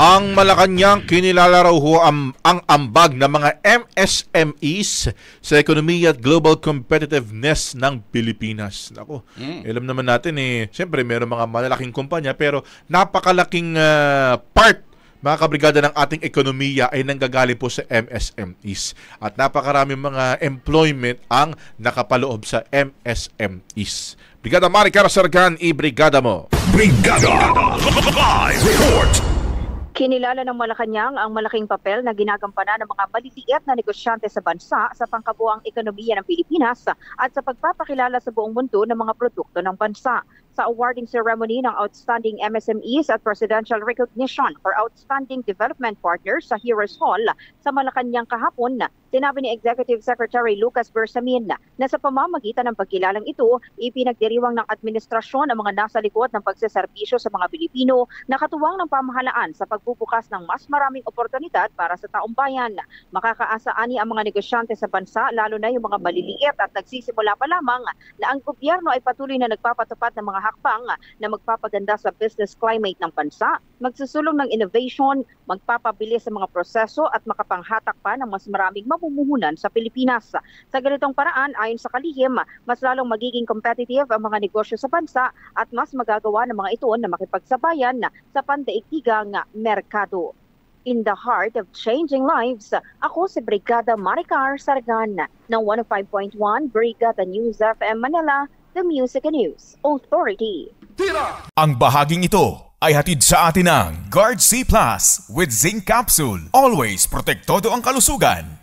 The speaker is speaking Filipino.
Ang Malacanang kinilala raw ho ang ambag ng mga MSMEs sa ekonomiya at global competitiveness ng Pilipinas. Nako, alam naman natin siyempre mayroong mga malalaking kumpanya pero napakalaking part mga kabrigada ng ating ekonomiya ay nanggagaling po sa MSMEs. At napakaraming mga employment ang nakapaloob sa MSMEs. Brigada Maricar Sargan, i-brigada mo. Brigada Live Report. Kinilala ng Malacanang ang malaking papel na ginagampanan ng mga maliliit na negosyante sa bansa sa pangkabuoang ekonomiya ng Pilipinas at sa pagpapakilala sa buong mundo ng mga produkto ng bansa. Sa awarding ceremony ng Outstanding MSMEs at Presidential Recognition for Outstanding Development Partners sa Heroes Hall sa Malacanang kahapon, sinabi ni Executive Secretary Lucas Bersamin na sa pamamagitan ng pagkilalang ito, ipinagdiriwang ng administrasyon ang mga nasa likod ng pagseserbisyo sa mga Pilipino na katuwang ng pamahalaan sa pagbubukas ng mas maraming oportunidad para sa taong bayan. Makakaasa ani ang mga negosyante sa bansa, lalo na yung mga maliliit at nagsisimula pa lamang, na ang gobyerno ay patuloy na nagpapatupad ng mga hakbang na magpapaganda sa business climate ng bansa, magsusulong ng innovation, magpapabilis sa mga proseso at makapanghatak pa ng mas maraming mamumuhunan sa Pilipinas. Sa ganitong paraan, ayon sa kalihim, mas lalong magiging competitive ang mga negosyo sa bansa at mas magagawa ng mga ito na makipagsabayan sa pandaigdigang merkado. In the heart of changing lives, ako si Brigada Maricar Sargan ng 105.1 Brigada News FM Manila, the Music and News Authority. Ang bahaging ito ay hatid sa atin ng Guard C Plus with Zinc Capsule. Always protektado ang kalusugan.